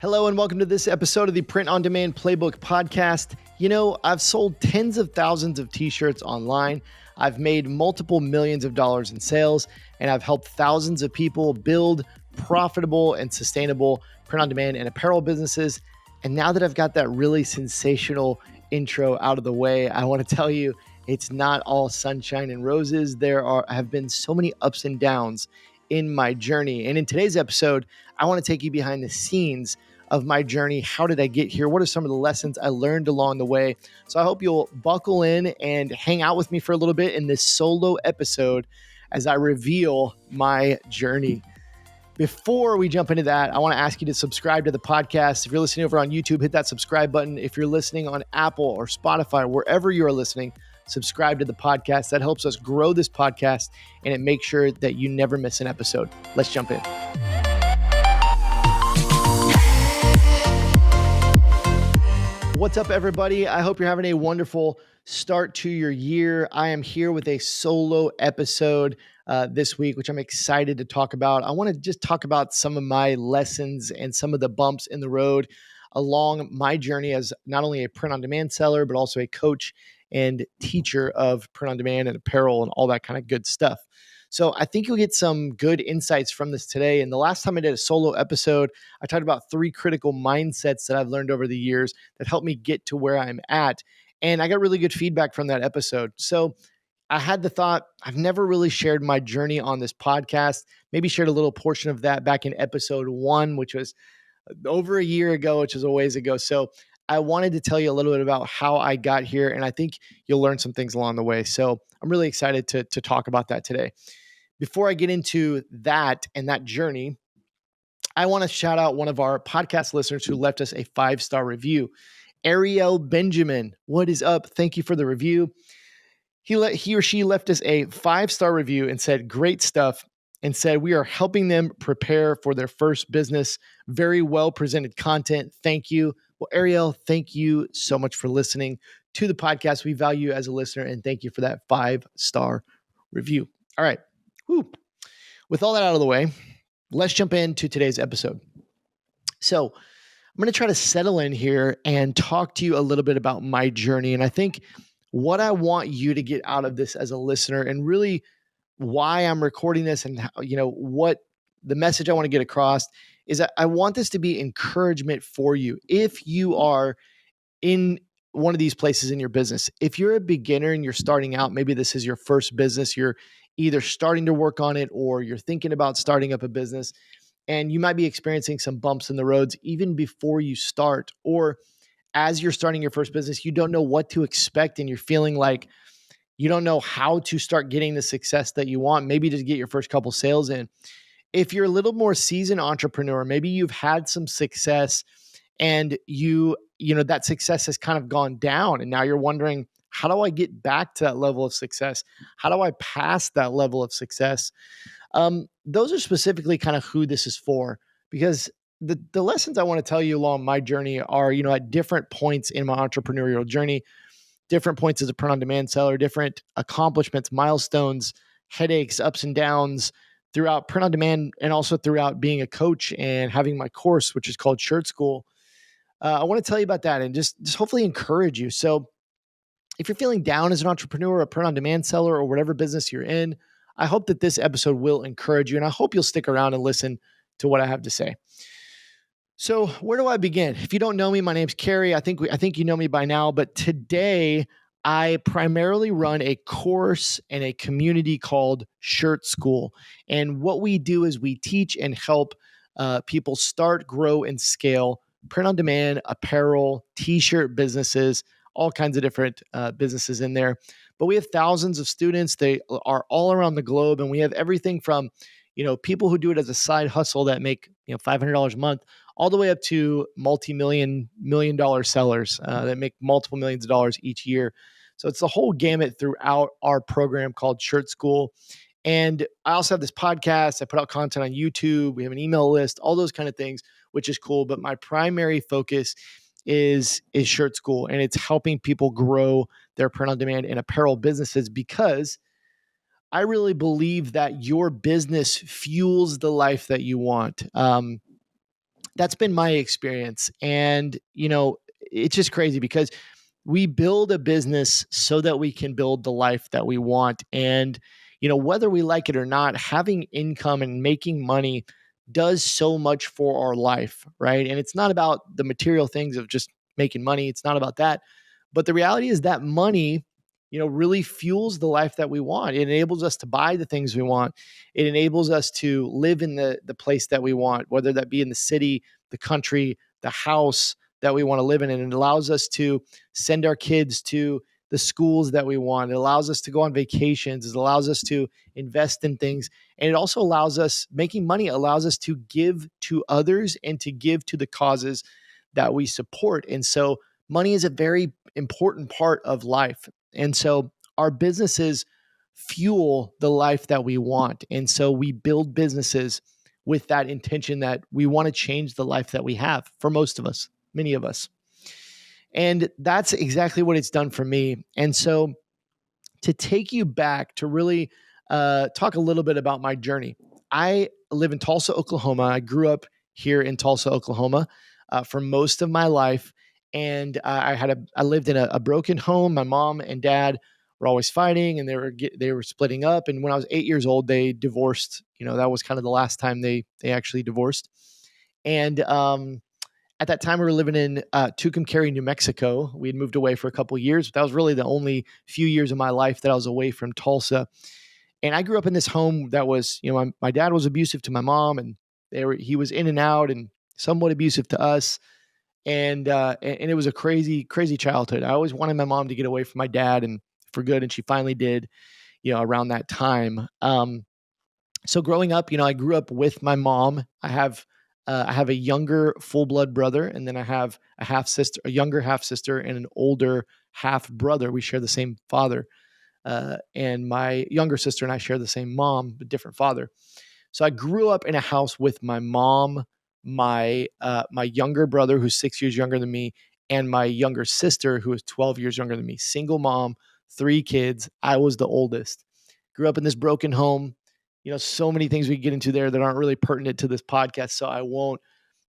Hello and welcome to this episode of the Print on Demand Playbook podcast. You know, I've sold tens of thousands of t-shirts online. I've made multiple millions of dollars in sales, and I've helped thousands of people build profitable and sustainable print on demand and apparel businesses. And now that I've got that really sensational intro out of the way, I want to tell you it's not all sunshine and roses. Have been so many ups and downs in my journey. And in today's episode, I want to take you behind the scenes of my journey. How did I get here? What are some of the lessons I learned along the way? So I hope you'll buckle in and hang out with me for a little bit in this solo episode as I reveal my journey. Before we jump into that, I want to ask you to subscribe to the podcast. If you're listening over on YouTube, hit that subscribe button. If you're listening on Apple or Spotify, wherever you are listening, subscribe to the podcast. That helps us grow this podcast and it makes sure that you never miss an episode. Let's jump in. What's up, everybody? I hope you're having a wonderful start to your year. I am here with a solo episode this week, which I'm excited to talk about. I want to just talk about some of my lessons and some of the bumps in the road along my journey as not only a print-on-demand seller, but also a coach and teacher of print-on-demand and apparel and all that kind of good stuff. So I think you'll get some good insights from this today. And the last time I did a solo episode, I talked about 3 critical mindsets that I've learned over the years that helped me get to where I'm at. And I got really good feedback from that episode. So I had the thought, I've never really shared my journey on this podcast, maybe shared a little portion of that back in episode 1, which was over a year ago, which is a ways ago. So I wanted to tell you a little bit about how I got here, and I think you'll learn some things along the way. So I'm really excited to talk about that today. Before I get into that and that journey, I want to shout out one of our podcast listeners who left us a 5-star review. Ariel Benjamin, what is up? Thank you for the review. He or she left us a 5-star review and said, great stuff, and said, we are helping them prepare for their first business. Very well presented content. Thank you. Well, Ariel, thank you so much for listening to the podcast. We value you as a listener, and thank you for that 5-star review. All right. Whew. With all that out of the way, let's jump into today's episode. So I'm going to try to settle in here and talk to you a little bit about my journey. And I think what I want you to get out of this as a listener, and really why I'm recording this, and how, what the message I want to get across is that I want this to be encouragement for you. If you are in one of these places in your business, if you're a beginner and you're starting out, maybe this is your first business, you're either starting to work on it or you're thinking about starting up a business, and you might be experiencing some bumps in the roads even before you start, or as you're starting your first business, you don't know what to expect and you're feeling like you don't know how to start getting the success that you want, maybe to get your first couple sales in. If you're a little more seasoned entrepreneur, maybe you've had some success and that success has kind of gone down, and now you're wondering, how do I get back to that level of success? How do I pass that level of success? Those are specifically kind of who this is for, because the lessons I want to tell you along my journey are, at different points in my entrepreneurial journey, different points as a print-on-demand seller, different accomplishments, milestones, headaches, ups and downs throughout print-on-demand, and also throughout being a coach and having my course, which is called Shirt School. I want to tell you about that and just hopefully encourage you. So if you're feeling down as an entrepreneur, a print-on-demand seller, or whatever business you're in, I hope that this episode will encourage you, and I hope you'll stick around and listen to what I have to say. So where do I begin? If you don't know me, my name's Kerry. I think you know me by now, but today I primarily run a course and a community called Shirt School. And what we do is we teach and help people start, grow, and scale print-on-demand, apparel, t-shirt businesses, all kinds of different businesses in there. But we have thousands of students. They are all around the globe, and we have everything from people who do it as a side hustle that make $500 a month, all the way up to million dollar sellers that make multiple millions of dollars each year. So it's the whole gamut throughout our program called Shirt School. And I also have this podcast. I put out content on YouTube. We have an email list, all those kind of things, which is cool. But my primary focus is Shirt School, and it's helping people grow their print-on-demand and apparel businesses, because I really believe that your business fuels the life that you want. That's been my experience. And, it's just crazy because we build a business so that we can build the life that we want. And, whether we like it or not, having income and making money does so much for our life, right? And it's not about the material things of just making money. It's not about that. But the reality is that money, really fuels the life that we want. It enables us to buy the things we want. It enables us to live in the place that we want, whether that be in the city, the country, the house that we want to live in. And it allows us to send our kids to the schools that we want. It allows us to go on vacations. It allows us to invest in things. And it also allows us, making money allows us to give to others and to give to the causes that we support. And so money is a very important part of life. And so our businesses fuel the life that we want. And so we build businesses with that intention that we want to change the life that we have for most of us, many of us. And that's exactly what it's done for me. And so to take you back to really talk a little bit about my journey, I live in Tulsa, Oklahoma. I grew up here in Tulsa, Oklahoma for most of my life. And I lived in a broken home. My mom and dad were always fighting and they were splitting up. And when I was 8 years old, they divorced. That was kind of the last time they actually divorced. And at that time, we were living in Kerry, New Mexico. We had moved away for a couple of years, but that was really the only few years of my life that I was away from Tulsa. And I grew up in this home that was, my dad was abusive to my mom, and he was in and out, and somewhat abusive to us. And it was a crazy, crazy childhood. I always wanted my mom to get away from my dad and for good, and she finally did, around that time. So growing up, I grew up with my mom. I have a younger full blood brother, and then I have a half sister, a younger half sister, and an older half brother. We share the same father, and my younger sister and I share the same mom, but different father. So I grew up in a house with my mom, my younger brother, who's 6 years younger than me, and my younger sister, who is 12 years younger than me. Single mom, three kids. I was the oldest. Grew up in this broken home. So many things we get into there that aren't really pertinent to this podcast, so I won't.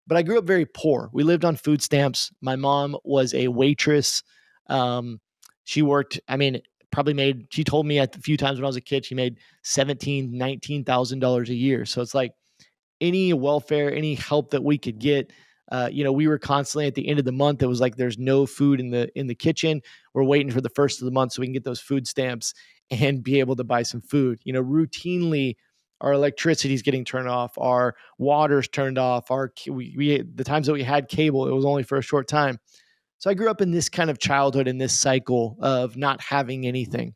But I grew up very poor. We lived on food stamps. My mom was a waitress. She worked, probably made, she told me a few times when I was a kid, she made $17,000, $19,000 a year. So it's like any welfare, any help that we could get. We were constantly at the end of the month. It was like there's no food in the kitchen. We're waiting for the first of the month so we can get those food stamps and be able to buy some food. Routinely, our electricity is getting turned off, our water's turned off. The times that we had cable, it was only for a short time. So I grew up in this kind of childhood, in this cycle of not having anything.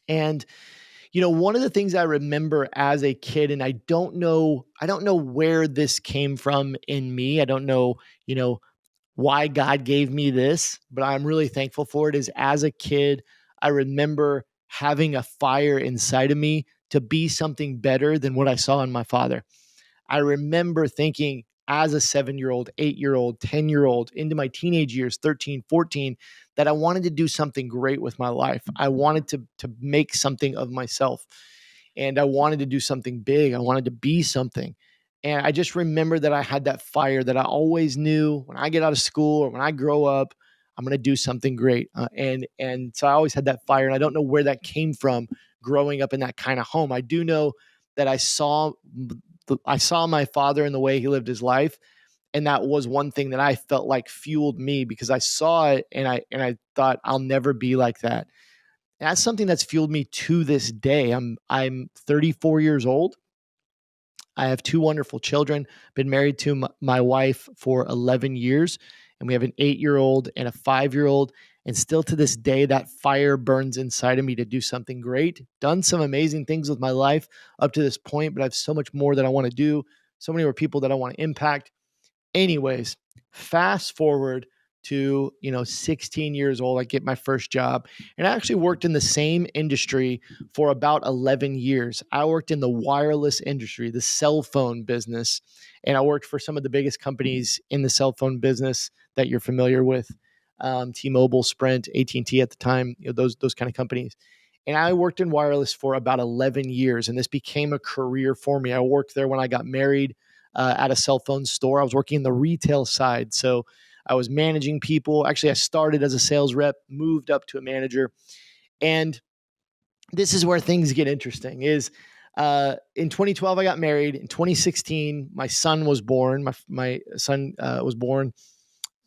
And one of the things I remember as a kid, and I don't know where this came from in me. I don't know, why God gave me this, but I'm really thankful for it. Is as a kid, I remember having a fire inside of me to be something better than what I saw in my father. I remember thinking as a 7-year-old, 8-year-old, 10-year-old, into my teenage years, 13, 14, that I wanted to do something great with my life. I wanted to make something of myself, and I wanted to do something big. I wanted to be something. And I just remember that I had that fire that I always knew when I get out of school or when I grow up, I'm going to do something great. And so I always had that fire, and I don't know where that came from growing up in that kind of home. I do know that I saw my father in the way he lived his life, and that was one thing that I felt like fueled me because I saw it, and I thought I'll never be like that. And that's something that's fueled me to this day. I'm 34 years old. I have two wonderful children. Been married to my wife for 11 years, and we have an 8-year-old and a 5-year-old. And still to this day, that fire burns inside of me to do something great. Done some amazing things with my life up to this point, but I have so much more that I want to do, so many more people that I want to impact. Anyways, fast forward to 16 years old, I get my first job, and I actually worked in the same industry for about 11 years. I worked in the wireless industry, the cell phone business, and I worked for some of the biggest companies in the cell phone business that you're familiar with, T-Mobile, Sprint, AT&T at the time, those kind of companies. And I worked in wireless for about 11 years, and this became a career for me. I worked there when I got married. at a cell phone store. I was working in the retail side. So I was managing people. Actually, I started as a sales rep, moved up to a manager. And this is where things get interesting is in 2012, I got married. In 2016, my son was born. My son was born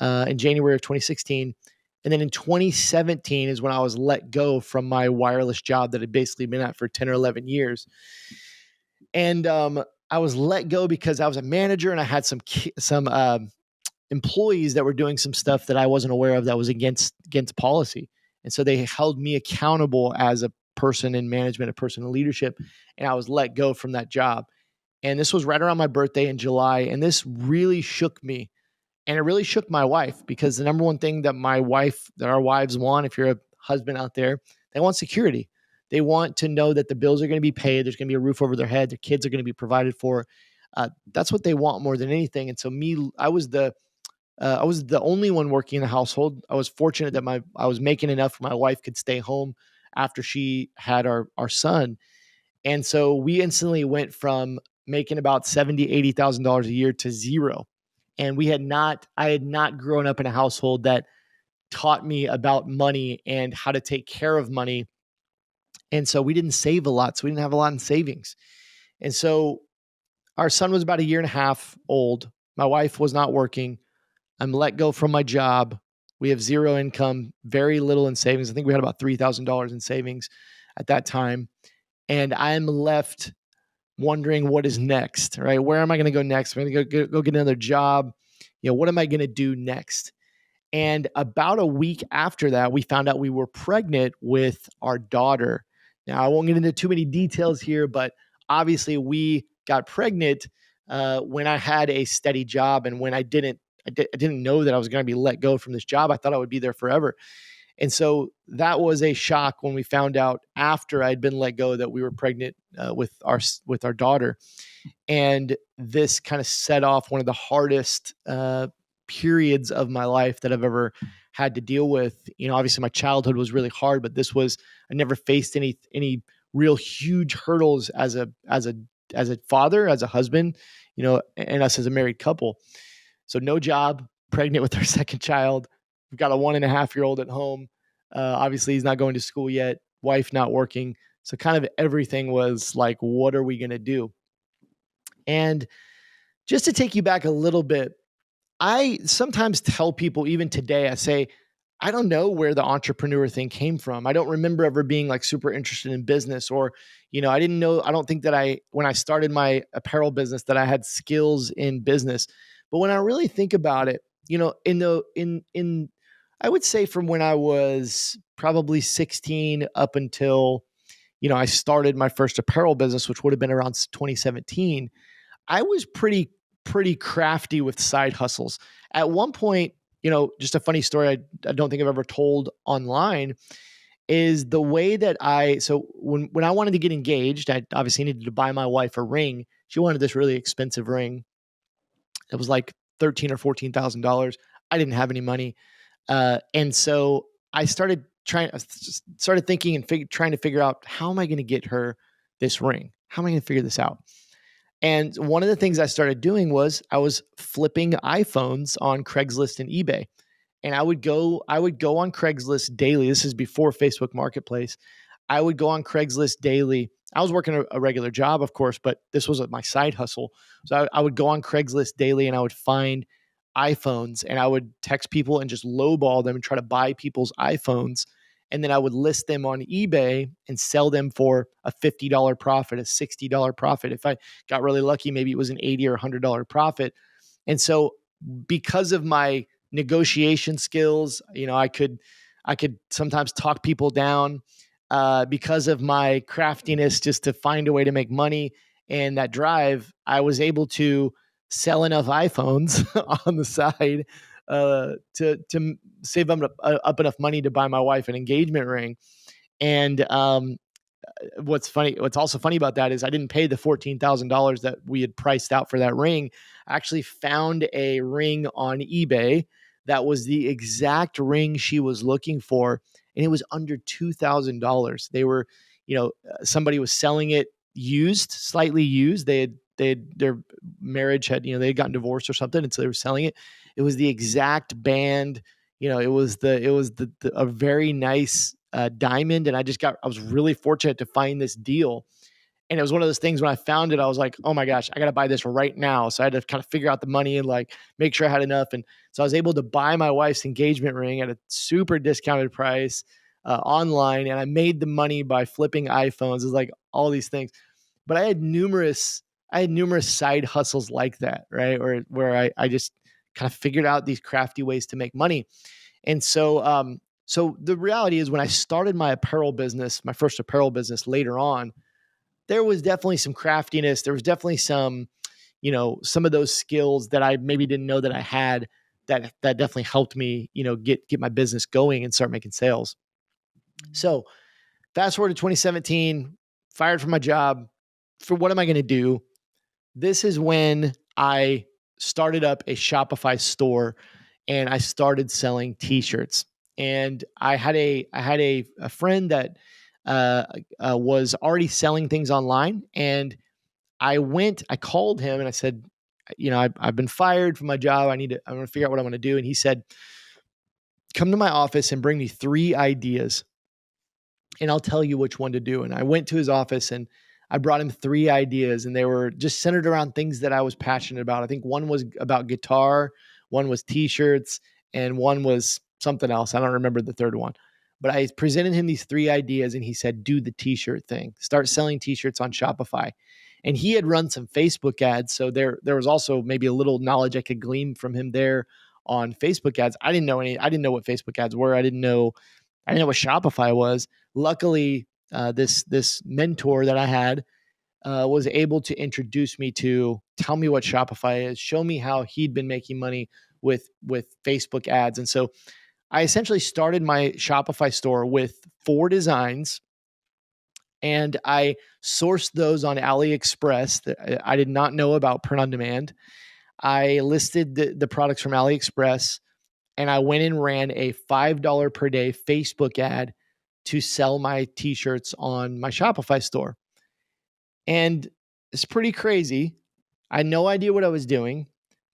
in January of 2016. And then in 2017 is when I was let go from my wireless job that had basically been at for 10 or 11 years. And I was let go because I was a manager and I had some employees that were doing some stuff that I wasn't aware of that was against policy. And so they held me accountable as a person in management, a person in leadership, and I was let go from that job. And this was right around my birthday in July, and this really shook me. And it really shook my wife because the number one thing that our wives want, if you're a husband out there, they want security. They want to know that the bills are going to be paid. There's going to be a roof over their head. Their kids are going to be provided for. That's what they want more than anything. And so I was the only one working in the household. I was fortunate that I was making enough where my wife could stay home after she had our son. And so we instantly went from making about $80,000 a year to zero. And I had not grown up in a household that taught me about money and how to take care of money. And so we didn't save a lot. So we didn't have a lot in savings. And so our son was about a year and a half old. My wife was not working. I'm let go from my job. We have zero income, very little in savings. I think we had about $3,000 in savings at that time. And I'm left wondering what is next, right? Where am I going to go next? I'm going to go get another job. What am I going to do next? And about a week after that, we found out we were pregnant with our daughter. Now, I won't get into too many details here, but obviously we got pregnant when I had a steady job and when I didn't know that I was going to be let go from this job. I thought I would be there forever. And so that was a shock when we found out after I'd been let go that we were pregnant with our daughter. And this kind of set off one of the hardest periods of my life that I've ever had to deal with. Obviously my childhood was really hard, but I never faced any real huge hurdles as a father, as a husband, and us as a married couple. So no job, pregnant with our second child. We've got a 1.5-year-old at home. Obviously he's not going to school yet, wife not working. So kind of everything was like, what are we going to do? And just to take you back a little bit, I sometimes tell people, even today, I say, I don't know where the entrepreneur thing came from. I don't remember ever being like super interested in business or, I don't think that when I started my apparel business, that I had skills in business. But when I really think about it, I would say from when I was probably 16 up until, I started my first apparel business, which would have been around 2017. I was pretty crafty with side hustles. At one point, just a funny story I don't think I've ever told online is the way that when I wanted to get engaged, I obviously needed to buy my wife a ring. She wanted this really expensive ring. It was like $13,000 or $14,000. I didn't have any money. And so I started thinking and trying to figure out, how am I going to get her this ring? How am I going to figure this out? And one of the things I started doing was I was flipping iPhones on Craigslist and eBay. And I would go on Craigslist daily. This is before Facebook Marketplace. I would go on Craigslist daily. I was working a regular job, of course, but this was my side hustle. So I would go on Craigslist daily and I would find iPhones and I would text people and just lowball them and try to buy people's iPhones. And then I would list them on eBay and sell them for a $50 profit, a $60 profit. If I got really lucky, maybe it was an $80 or $100 profit. And so because of my negotiation skills, I could sometimes talk people down because of my craftiness just to find a way to make money and that drive. I was able to sell enough iPhones on the side to save up enough money to buy my wife an engagement ring. And what's also funny about that is I didn't pay the $14,000 that we had priced out for that ring. I actually found a ring on eBay that was the exact ring she was looking for, and it was under $2,000. They were, somebody was selling it used, slightly used. They their marriage had, they had gotten divorced or something. And so they were selling it. It was the exact band, it was a very nice diamond. And I was really fortunate to find this deal. And it was one of those things when I found it, I was like, oh my gosh, I got to buy this right now. So I had to kind of figure out the money and like make sure I had enough. And so I was able to buy my wife's engagement ring at a super discounted price online. And I made the money by flipping iPhones. It's like all these things. But I had numerous side hustles like that, right? Where I just kind of figured out these crafty ways to make money. And so the reality is when I started my apparel business, my first apparel business later on, there was definitely some craftiness. There was definitely some of those skills that I maybe didn't know that I had that definitely helped me, get my business going and start making sales. So fast forward to 2017, fired from my job. For what am I going to do? This is when I started up a Shopify store and I started selling t-shirts. And I had a friend that was already selling things online. And I called him and I said, I've been fired from my job. I'm going to figure out what I want to do. And he said, come to my office and bring me 3 ideas and I'll tell you which one to do. And I went to his office and I brought him 3 ideas and they were just centered around things that I was passionate about. I think one was about guitar, one was t-shirts, and one was something else. I don't remember the third one. But I presented him these 3 ideas and he said, do the t-shirt thing. Start selling t-shirts on Shopify. And he had run some Facebook ads. So there was also maybe a little knowledge I could glean from him there on Facebook ads. I didn't know what Facebook ads were. I didn't know what Shopify was. Luckily, this mentor that I had was able to introduce me to, tell me what Shopify is, show me how he'd been making money with Facebook ads. And so I essentially started my Shopify store with 4 designs and I sourced those on AliExpress. I did not know about print on demand. I listed the products from AliExpress and I went and ran a $5 per day Facebook ad to sell my t-shirts on my Shopify store. And it's pretty crazy. I had no idea what I was doing,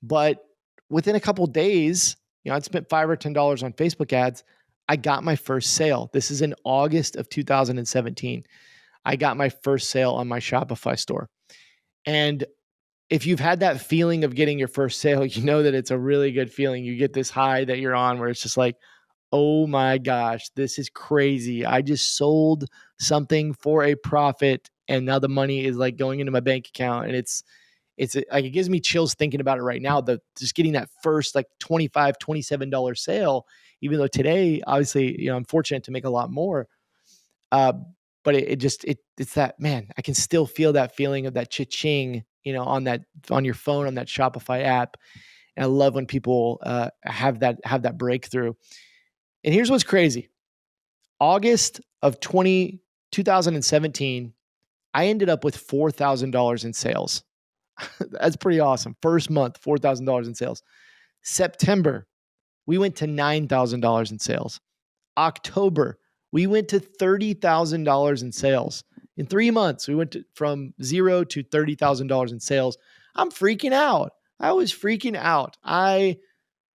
but within a couple of days, I'd spent $5 or $10 on Facebook ads. I got my first sale. This is in August of 2017. I got my first sale on my Shopify store. And if you've had that feeling of getting your first sale, you know that it's a really good feeling. You get this high that you're on where it's just like, oh my gosh, this is crazy. I just sold something for a profit and now the money is like going into my bank account. And it's like, it gives me chills thinking about it right now. Just getting that first like $25, $27 sale, even though today, obviously, I'm fortunate to make a lot more. But it's that, man, I can still feel that feeling of that cha-ching, on your phone, on that Shopify app. And I love when people have that breakthrough. And here's what's crazy. August of 2017, I ended up with $4,000 in sales. That's pretty awesome. First month, $4,000 in sales. September, we went to $9,000 in sales. October, we went to $30,000 in sales. In 3 months, we went from 0 to $30,000 in sales. I'm freaking out. I was freaking out. I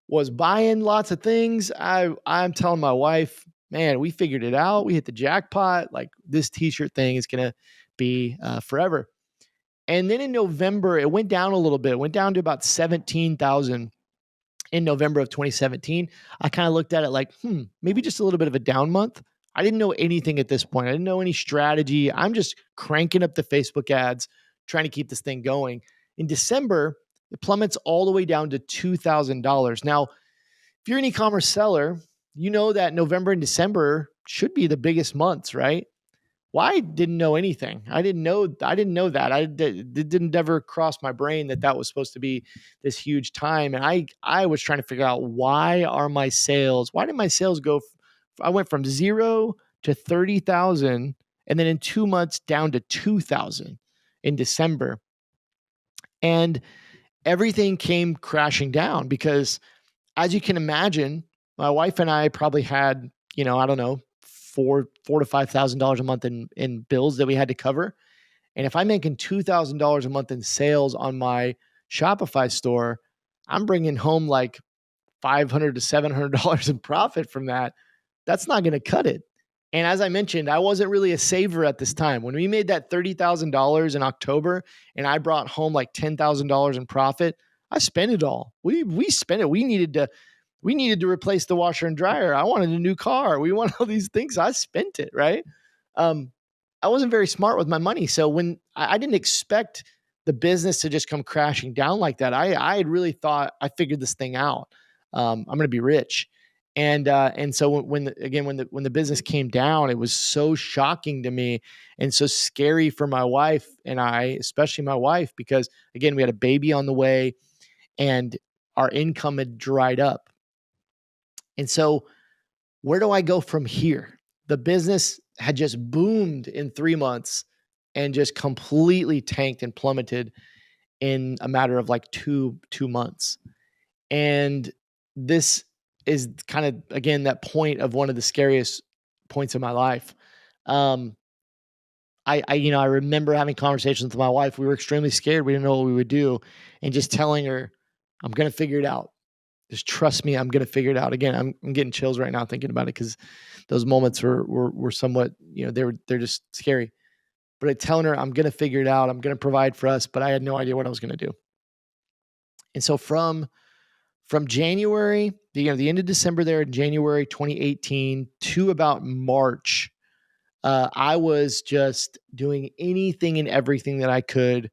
was buying lots of things. I'm telling my wife, man, we figured it out. We hit the jackpot. Like, this t-shirt thing is going to be forever. And then in November, it went down a little bit. It went down to about 17,000 in November of 2017. I kind of looked at it like, maybe just a little bit of a down month. I didn't know anything at this point. I didn't know any strategy. I'm just cranking up the Facebook ads, trying to keep this thing going. In December, it plummets all the way down to $2,000. Now, if you're an e-commerce seller, you know that November and December should be the biggest months, right? Well, I didn't know anything. I didn't know that. It didn't ever cross my brain that was supposed to be this huge time. And I was trying to figure out, why did my sales go? I went from 0 to 30,000 and then in 2 months down to 2,000 in December. And everything came crashing down because, as you can imagine, my wife and I probably had, I don't know, $4,000 to $5,000 a month in bills that we had to cover. And if I'm making $2,000 a month in sales on my Shopify store, I'm bringing home like $500 to $700 in profit from that. That's not going to cut it. And as I mentioned, I wasn't really a saver at this time. When we made that $30,000 in October and I brought home like $10,000 in profit, I spent it all. We spent it. We needed to replace the washer and dryer. I wanted a new car. We wanted all these things. I spent it, right? Um, I wasn't very smart with my money. So when I didn't expect the business to just come crashing down like that, I had really thought I figured this thing out. I'm going to be rich. And so when the business came down, it was so shocking to me and so scary for my wife and I, especially my wife, because again, we had a baby on the way and our income had dried up. And so where do I go from here? The business had just boomed in 3 months and just completely tanked and plummeted in a matter of like two months. And this is kind of, again, that point of one of the scariest points of my life. Um, I remember having conversations with my wife. We were extremely scared. We didn't know what we would do, and just telling her, "I'm going to figure it out. Just trust me. I'm going to figure it out." Again, I'm getting chills right now thinking about it because those moments were somewhat, they're just scary. But I telling her, "I'm going to figure it out. I'm going to provide for us," but I had no idea what I was going to do. And so from January, the end of December there in January 2018 to about March, I was just doing anything and everything that I could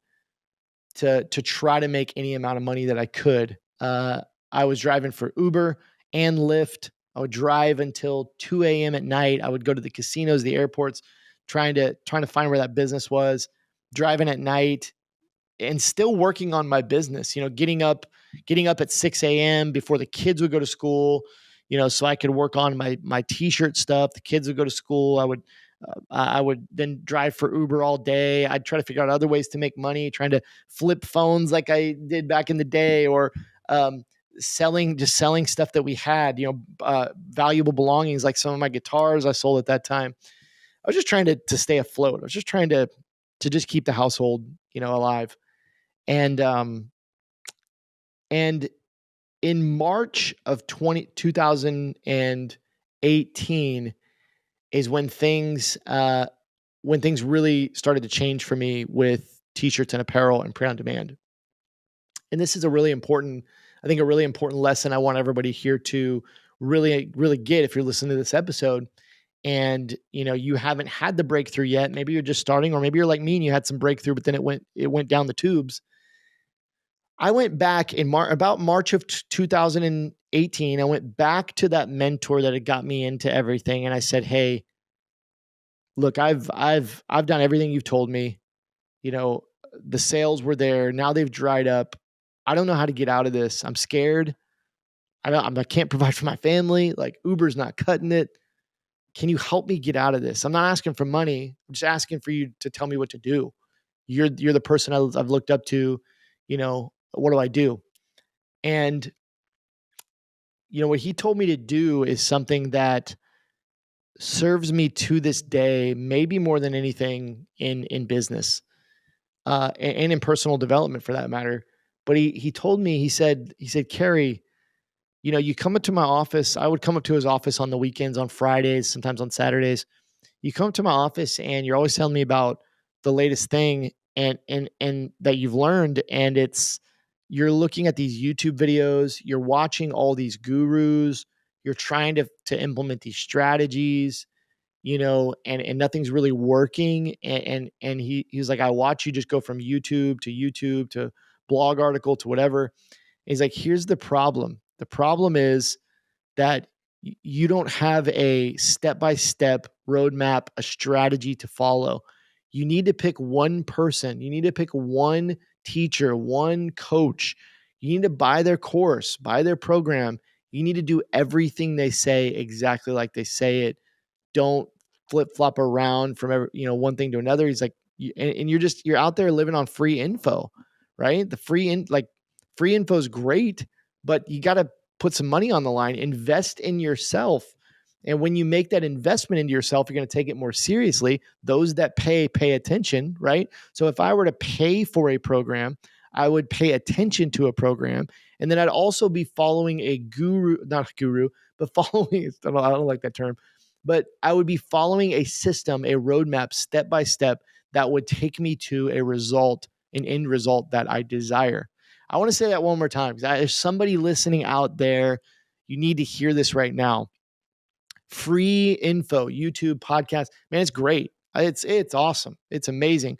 to try to make any amount of money that I could. I was driving for Uber and Lyft. I would drive until 2 a.m. at night. I would go to the casinos, the airports, trying to find where that business was. Driving at night, and still working on my business, getting up at 6 a.m. before the kids would go to school, so I could work on my t-shirt stuff. The kids would go to school. I would then drive for Uber all day. I'd try to figure out other ways to make money, trying to flip phones like I did back in the day, or selling stuff that we had, valuable belongings like some of my guitars I sold at that time. I was just trying to stay afloat. I was just trying to just keep the household, alive. And in March of 2018 is when things really started to change for me with t-shirts and apparel and print on demand. And this is a really important lesson I want everybody here to really, really get if you're listening to this episode and you haven't had the breakthrough yet. Maybe you're just starting, or maybe you're like me and you had some breakthrough, but then it went down the tubes. I went back in about March of 2018. I went back to that mentor that had got me into everything, and I said, "Hey, look, I've done everything you've told me. The sales were there. Now they've dried up. I don't know how to get out of this. I'm scared. I can't provide for my family. Like Uber's not cutting it. Can you help me get out of this? I'm not asking for money. I'm just asking for you to tell me what to do. You're the person I've looked up to. What do I do?" And what he told me to do is something that serves me to this day, maybe more than anything in business, and in personal development for that matter. But he told me, he said, "Kerry, you come up to my office." I would come up to his office on the weekends, on Fridays, sometimes on Saturdays. You come to my office and you're always telling me about the latest thing and that you've learned. And you're looking at these YouTube videos, you're watching all these gurus, you're trying to implement these strategies, and nothing's really working. And he was like, "I watch you just go from YouTube to blog article to whatever." And he's like, "Here's the problem. The problem is that you don't have a step-by-step roadmap, a strategy to follow. You need to pick one person. You need to pick one teacher, one coach. You need to buy their course, buy their program. You need to do everything they say exactly like they say it. Don't flip-flop around from one thing to another." He's like, and you're out there living on free info, right? The free info is great, but you got to put some money on the line, invest in yourself. And when you make that investment into yourself, you're going to take it more seriously. Those that pay attention, right? So if I were to pay for a program, I would pay attention to a program. And then I'd also be following a guru, not a guru, but following, I don't like that term, but I would be following a system, a roadmap, step by step that would take me to a result, an end result that I desire. I want to say that one more time. There's somebody listening out there, you need to hear this right now. Free info, YouTube, podcast, man, it's great. It's awesome. It's amazing.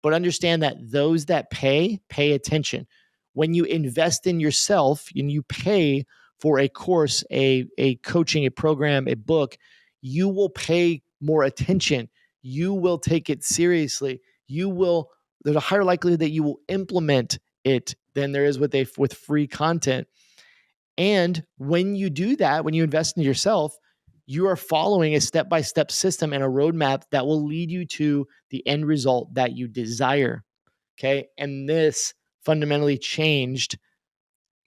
But understand that those that pay attention. When you invest in yourself and you pay for a course, a coaching, a program, a book, you will pay more attention. You will take it seriously. There's a higher likelihood that you will implement it than there is with free content. And when you do that, when you invest in yourself, you are following a step-by-step system and a roadmap that will lead you to the end result that you desire. Okay. And this fundamentally changed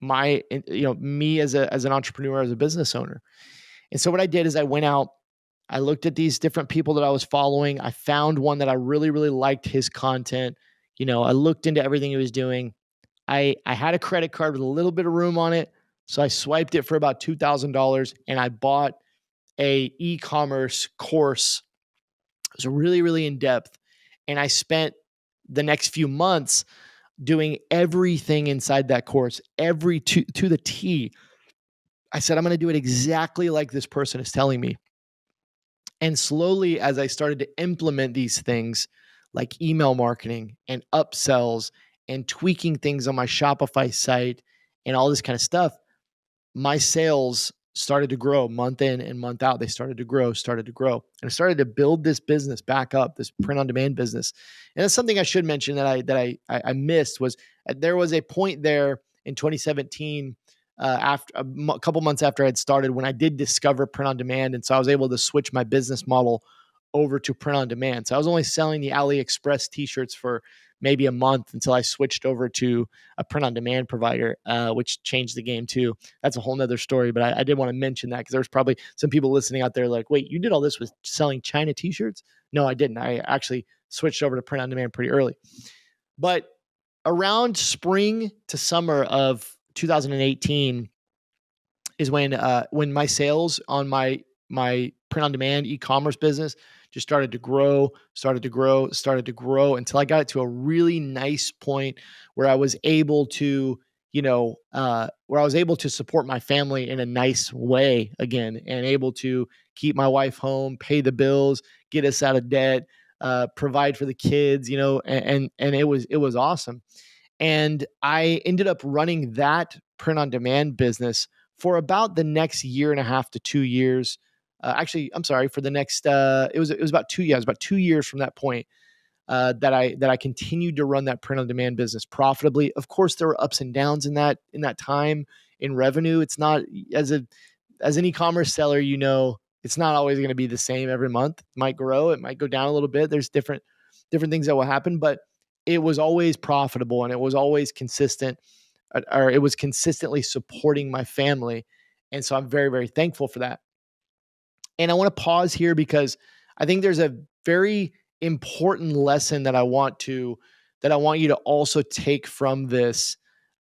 me as an entrepreneur, as a business owner. And so what I did is I went out, I looked at these different people that I was following. I found one that I really, really liked his content. I looked into everything he was doing. I had a credit card with a little bit of room on it. So I swiped it for about $2,000 and I bought a e-commerce course. It was really, really in depth. And I spent the next few months doing everything inside that course, to the T. I said, I'm going to do it exactly like this person is telling me. And slowly, as I started to implement these things like email marketing and upsells and tweaking things on my Shopify site and all this kind of stuff, my sales started to grow month in and month out. They started to grow. And I started to build this business back up, this print on demand business. And that's something I should mention that I missed was there was a point there in 2017, after a couple months after I had started, when I did discover print on demand. And so I was able to switch my business model over to print on demand. So I was only selling the AliExpress t-shirts for maybe a month until I switched over to a print on demand provider, which changed the game too. That's a whole nother story, but I did want to mention that because there's probably some people listening out there like, wait, you did all this with selling China t-shirts? No, I didn't. I actually switched over to print on demand pretty early. But around spring to summer of 2018 is when my sales on my print on demand e-commerce business just started to grow until I got it to a really nice point where I was able to, support my family in a nice way again, and able to keep my wife home, pay the bills, get us out of debt, provide for the kids, and it was awesome. And I ended up running that print on demand business for about the next year and a half to 2 years. Actually, I'm sorry, for the next, it was about 2 years, about 2 years from that point, that I continued to run that print on demand business profitably. Of course, there were ups and downs in that time in revenue. It's not as an e-commerce seller, it's not always going to be the same every month. It might grow, it might go down a little bit. There's different things that will happen, but it was always profitable and it was always consistent, or it was consistently supporting my family. And so I'm very, very thankful for that. And I want to pause here because I think there's a very important lesson that I want you to also take from this.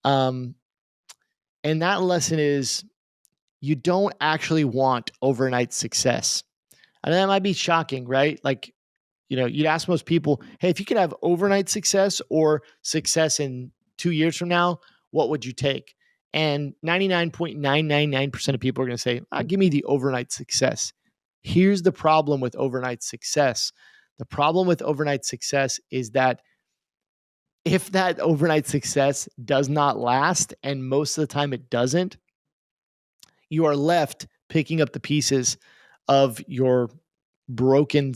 And that lesson is, you don't actually want overnight success. I know that might be shocking, right? Like, you'd ask most people, hey, if you could have overnight success or success in 2 years from now, what would you take? And 99.999% of people are going to say, give me the overnight success. Here's the problem with overnight success. The problem with overnight success is that if that overnight success does not last, and most of the time it doesn't, you are left picking up the pieces of your broken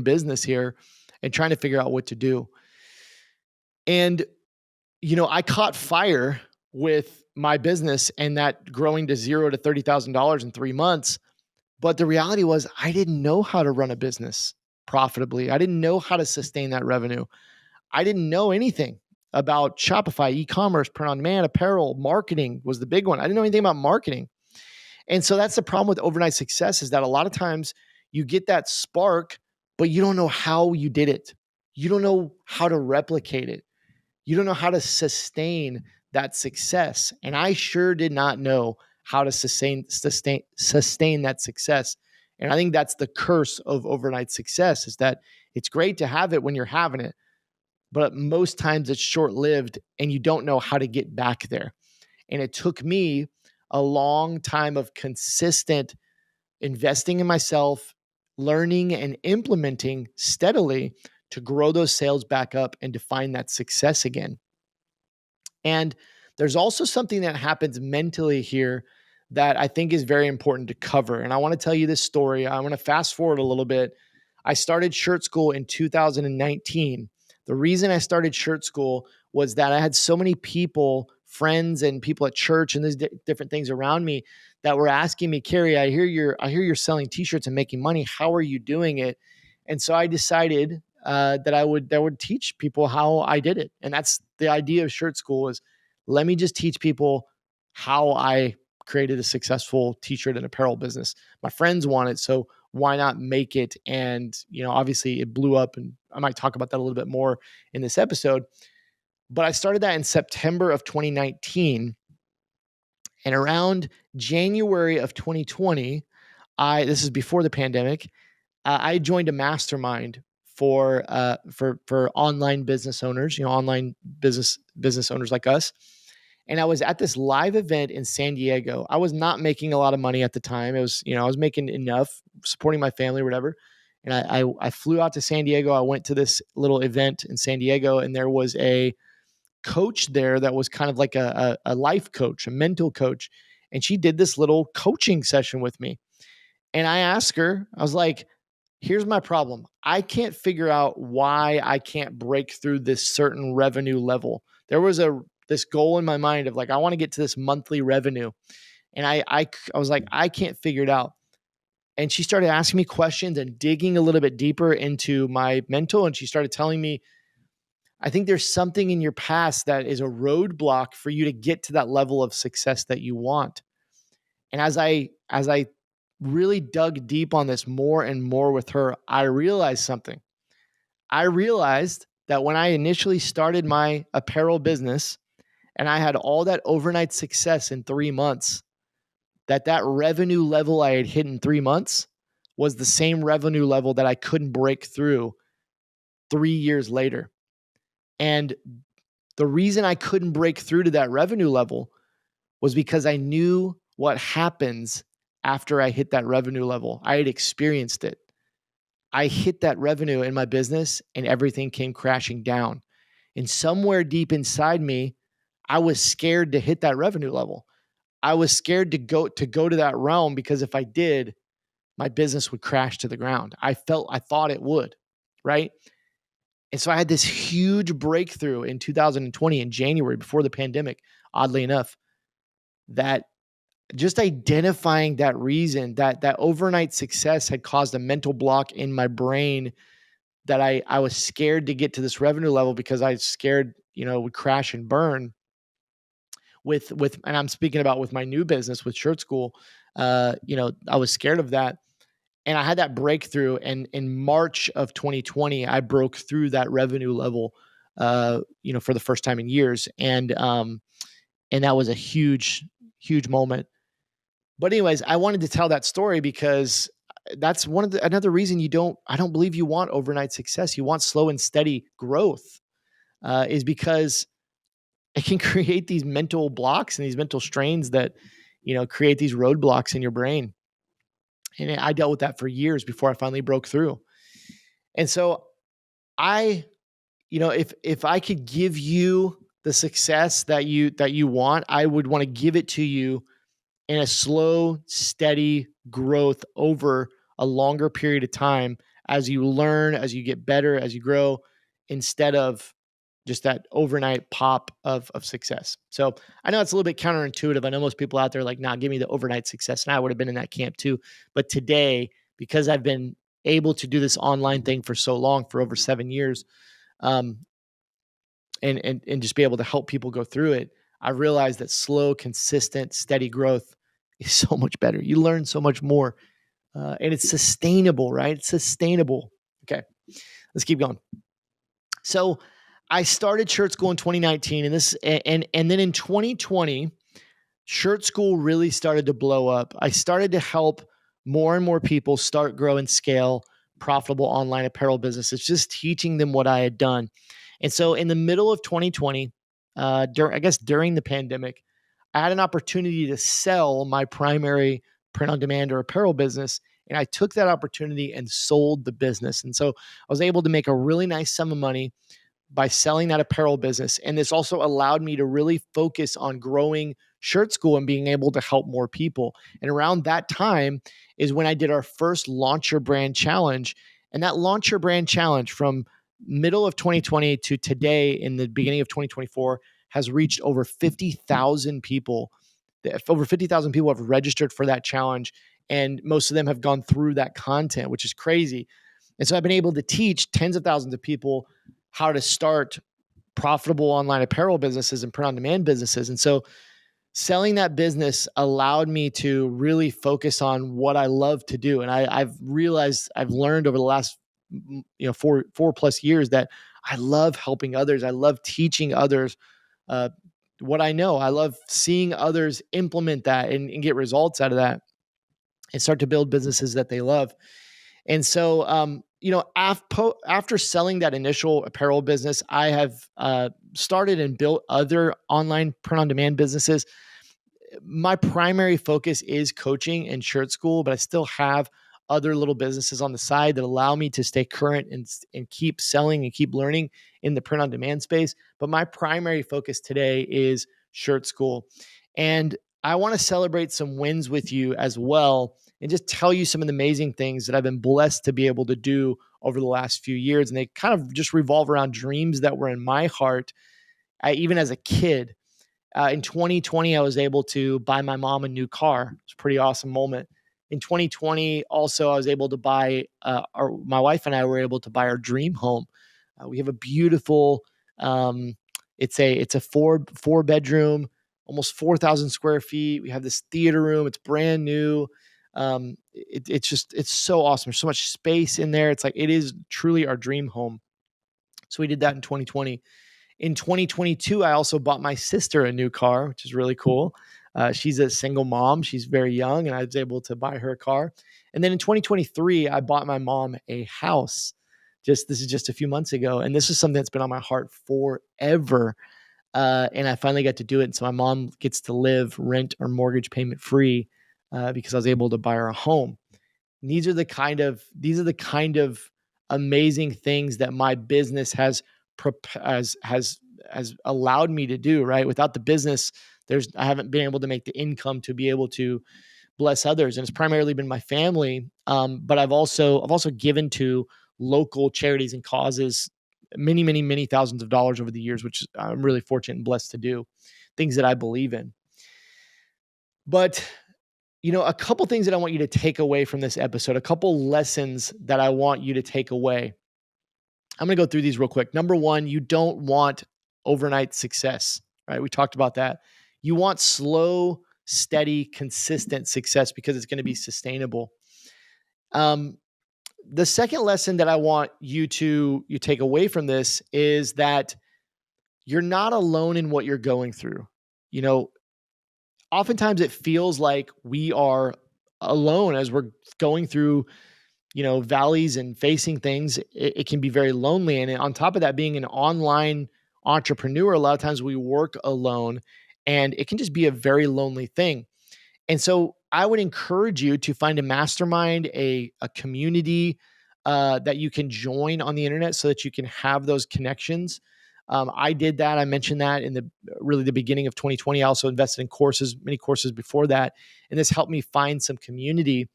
business here and trying to figure out what to do. And, I caught fire with my business and that growing to $0 to $30,000 in 3 months. But the reality was, I didn't know how to run a business profitably. I didn't know how to sustain that revenue. I didn't know anything about Shopify, e-commerce, print on demand, apparel, marketing was the big one. I didn't know anything about marketing. And so that's the problem with overnight success, is that a lot of times you get that spark, but you don't know how you did it. You don't know how to replicate it. You don't know how to sustain that success. And I sure did not know how to sustain that success. And I think that's the curse of overnight success, is that it's great to have it when you're having it, but most times it's short-lived and you don't know how to get back there. And it took me a long time of consistent investing in myself, learning and implementing steadily to grow those sales back up and to find that success again. And there's also something that happens mentally here that I think is very important to cover. And I want to tell you this story. I want to fast forward a little bit. I started Shirt School in 2019. The reason I started Shirt School was that I had so many people, friends and people at church and these different things around me, that were asking me, Kerry, I hear you're selling t-shirts and making money. How are you doing it? And so I decided that I would teach people how I did it. And that's the idea of Shirt School, is let me just teach people how I created a successful t-shirt and apparel business. My friends want it, so why not make it? And obviously it blew up, and I might talk about that a little bit more in this episode. But I started that in September of 2019, and around January of 2020, this is before the pandemic, I joined a mastermind for online business owners, online business owners like us. And I was at this live event in San Diego. I was not making a lot of money at the time. It was, I was making enough supporting my family or whatever. And I flew out to San Diego. I went to this little event in San Diego, and there was a coach there that was kind of like a life coach, a mental coach. And she did this little coaching session with me. And I asked her, I was like, here's my problem. I can't figure out why I can't break through this certain revenue level. There was this goal in my mind of like, I want to get to this monthly revenue. And I was like, I can't figure it out. And she started asking me questions and digging a little bit deeper into my mental. And she started telling me, I think there's something in your past that is a roadblock for you to get to that level of success that you want. And as I really dug deep on this more and more with her, I realized something. I realized that when I initially started my apparel business and I had all that overnight success in 3 months, that revenue level I had hit in 3 months was the same revenue level that I couldn't break through 3 years later. And the reason I couldn't break through to that revenue level was because I knew what happens after I hit that revenue level. I had experienced it. I hit that revenue in my business and everything came crashing down. And somewhere deep inside me, I was scared to hit that revenue level. I was scared to go to that realm, because if I did, my business would crash to the ground. I thought it would, right? And so I had this huge breakthrough in 2020 in January before the pandemic, oddly enough, that just identifying that reason, that overnight success had caused a mental block in my brain, that I was scared to get to this revenue level because I was scared, it would crash and burn and I'm speaking about with my new business with Shirt School. I was scared of that. And I had that breakthrough. And in March of 2020, I broke through that revenue level, for the first time in years. And that was a huge, huge moment. But anyways, I wanted to tell that story because that's another reason I don't believe you want overnight success. You want slow and steady growth, is because it can create these mental blocks and these mental strains that, create these roadblocks in your brain. And I dealt with that for years before I finally broke through. And so I, if I could give you the success that you want, I would want to give it to you in a slow, steady growth over a longer period of time, as you learn, as you get better, as you grow, instead of just that overnight pop of success. So I know it's a little bit counterintuitive. I know most people out there are like, nah, give me the overnight success. And I would have been in that camp too. But today, because I've been able to do this online thing for so long, for over 7 years, um, and just be able to help people go through it, I realized that slow, consistent, steady growth is so much better. You learn so much more, and it's sustainable, right? It's sustainable. Okay, let's keep going. So I started Shirt School in 2019, and then in 2020, Shirt School really started to blow up. I started to help more and more people start, grow, and scale profitable online apparel businesses, just teaching them what I had done. And so in the middle of 2020, I guess during the pandemic, I had an opportunity to sell my primary print on demand or apparel business. And I took that opportunity and sold the business. And so I was able to make a really nice sum of money by selling that apparel business. And this also allowed me to really focus on growing Shirt School and being able to help more people. And around that time is when I did our first Launch Your Brand Challenge. And that Launch Your Brand Challenge from middle of 2020 to today in the beginning of 2024 has reached over 50,000 people. Over 50,000 people have registered for that challenge. And most of them have gone through that content, which is crazy. And so I've been able to teach tens of thousands of people how to start profitable online apparel businesses and print on demand businesses. And so selling that business allowed me to really focus on what I love to do. And I've realized, I've learned over the last, 4+ years that I love helping others. I love teaching others what I know. I love seeing others implement that and get results out of that and start to build businesses that they love. And so, after selling that initial apparel business, I have started and built other online print on demand businesses. My primary focus is coaching and Shirt School, but I still have other little businesses on the side that allow me to stay current and keep selling and keep learning in the print on demand space. But my primary focus today is Shirt School. And I want to celebrate some wins with you as well and just tell you some of the amazing things that I've been blessed to be able to do over the last few years. And they kind of just revolve around dreams that were in my heart, even as a kid. In 2020, I was able to buy my mom a new car. It's a pretty awesome moment. In 2020, also, I was able to buy, my wife and I were able to buy our dream home. We have a beautiful, it's a four bedroom, almost 4,000 square feet. We have this theater room. It's brand new. It's so awesome. There's so much space in there. It's like, it is truly our dream home. So we did that in 2020. In 2022, I also bought my sister a new car, which is really cool. She's a single mom. She's very young, and I was able to buy her a car. And then in 2023, I bought my mom a house. This is just a few months ago, and this is something that's been on my heart forever. And I finally got to do it. And so my mom gets to live rent or mortgage payment free because I was able to buy her a home. And these are the kind of amazing things that my business has allowed me to do. Right, without the business, I haven't been able to make the income to be able to bless others, and it's primarily been my family. But I've also given to local charities and causes many thousands of dollars over the years, which I'm really fortunate and blessed to do. Things that I believe in. But a couple things that I want you to take away from this episode, a couple lessons that I want you to take away. I'm going to go through these real quick. Number one, you don't want overnight success, right? We talked about that. You want slow, steady, consistent success because it's going to be sustainable. The second lesson that I want you take away from this is that you're not alone in what you're going through. Oftentimes it feels like we are alone as we're going through valleys and facing things. It can be very lonely. And on top of that, being an online entrepreneur, a lot of times we work alone and it can just be a very lonely thing. And so I would encourage you to find a mastermind, a community that you can join on the internet so that you can have those connections. I did that. I mentioned that in the beginning of 2020. I also invested in many courses before that. And this helped me find some community.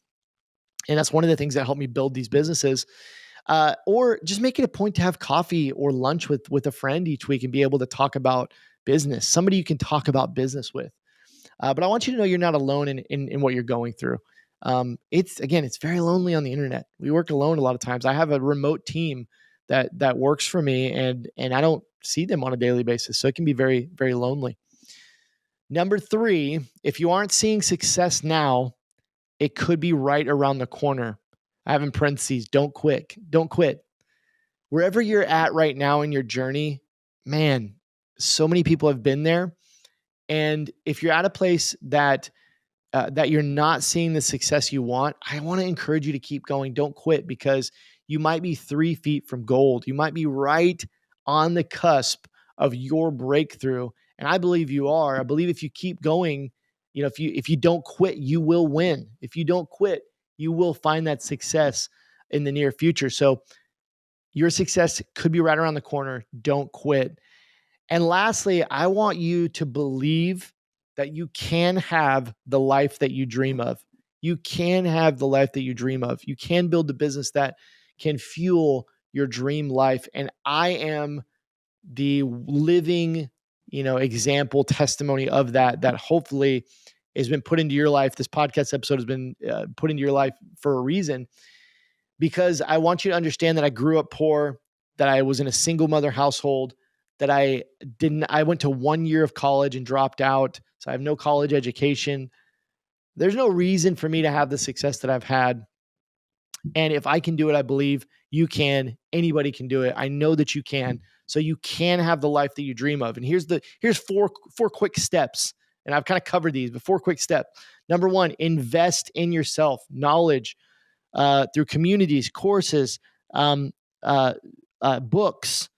And that's one of the things that helped me build these businesses. Or just make it a point to have coffee or lunch with a friend each week and be able to talk about business, somebody you can talk about business with. But I want you to know you're not alone in what you're going through. It's very lonely on the internet. We work alone a lot of times. I have a remote team that works for me, and I don't see them on a daily basis. So it can be very, very lonely. Number three, if you aren't seeing success now, it could be right around the corner. I have in parentheses, don't quit. Don't quit. Wherever you're at right now in your journey, man, so many people have been there. And if you're at a place that you're not seeing the success you want, I want to encourage you to keep going. Don't quit, because you might be 3 feet from gold. You might be right on the cusp of your breakthrough. And I believe you are. I believe if you keep going, if you don't quit, you will win. If you don't quit, you will find that success in the near future. So your success could be right around the corner. Don't quit. And lastly, I want you to believe that you can have the life that you dream of. You can have the life that you dream of. You can build the business that can fuel your dream life. And I am the living, example, testimony of that hopefully has been put into your life. This podcast episode has been put into your life for a reason, because I want you to understand that I grew up poor, that I was in a single mother household, that I went to 1 year of college and dropped out. So I have no college education. There's no reason for me to have the success that I've had. And if I can do it, I believe you can. Anybody can do it. I know that you can. So you can have the life that you dream of. And here's four quick steps. And I've kind of covered these, but 4 quick steps. Number 1, invest in yourself, knowledge, through communities, courses, books,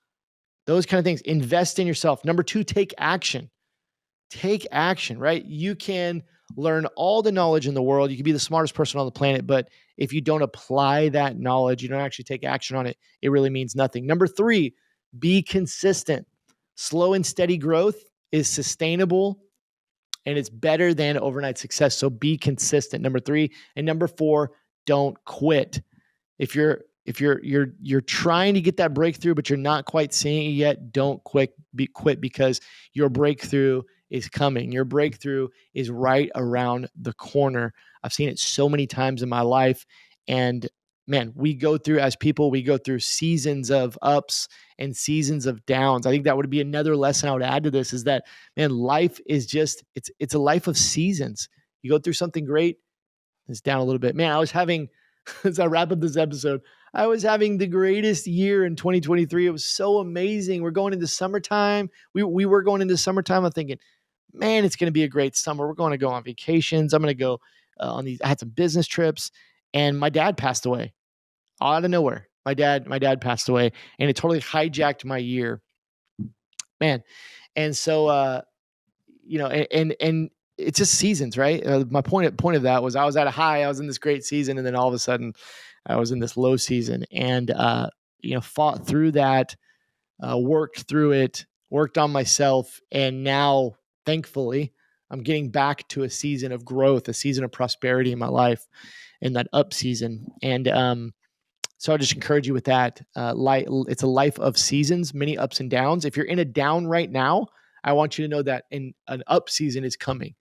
those kind of things. Invest in yourself. Number 2, take action. Take action, right? You can learn all the knowledge in the world. You can be the smartest person on the planet, but if you don't apply that knowledge, you don't actually take action on it, it really means nothing. Number 3, be consistent. Slow and steady growth is sustainable, and it's better than overnight success. So be consistent. Number 3. And number 4, don't quit. If you're trying to get that breakthrough, but you're not quite seeing it yet, don't quit, because your breakthrough is coming. Your breakthrough is right around the corner. I've seen it so many times in my life. And man, as people, we go through seasons of ups and seasons of downs. I think that would be another lesson I would add to this, is that, man, life is just, it's a life of seasons. You go through something great, it's down a little bit. Man, I was having, as I wrap up this episode, I was having the greatest year in 2023. It was so amazing. We're going into summertime. We were going into summertime. I'm thinking, man, it's going to be a great summer. We're going to go on vacations. I'm going to go on these. I had some business trips, and my dad passed away out of nowhere. My dad passed away, and it totally hijacked my year, man. And so, and it's just seasons, right? My point of that was I was at a high. I was in this great season, and then all of a sudden, I was in this low season, and fought through that, worked through it, worked on myself, and now, thankfully, I'm getting back to a season of growth, a season of prosperity in my life, in that up season. And so I just encourage you with that. It's a life of seasons, many ups and downs. If you're in a down right now, I want you to know that an up season is coming,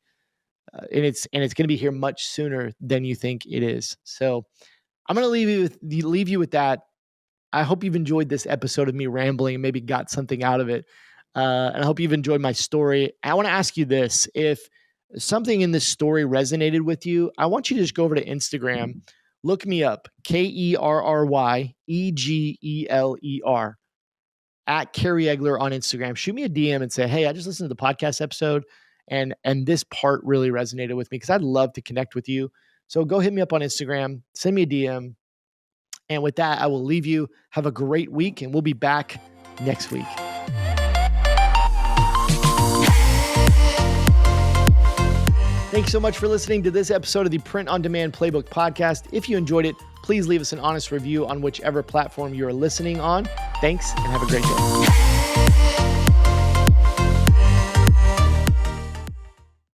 and it's going to be here much sooner than you think it is. So I'm going to leave you with that. I hope you've enjoyed this episode of me rambling and maybe got something out of it. And I hope you've enjoyed my story. I want to ask you this. If something in this story resonated with you, I want you to just go over to Instagram, look me up, KerryEgeler, at Kerry Egeler on Instagram. Shoot me a DM and say, hey, I just listened to the podcast episode, and this part really resonated with me, because I'd love to connect with you. So go hit me up on Instagram, send me a DM. And with that, I will leave you. Have a great week, and we'll be back next week. Thanks so much for listening to this episode of the Print on Demand Playbook podcast. If you enjoyed it, please leave us an honest review on whichever platform you are listening on. Thanks, and have a great day.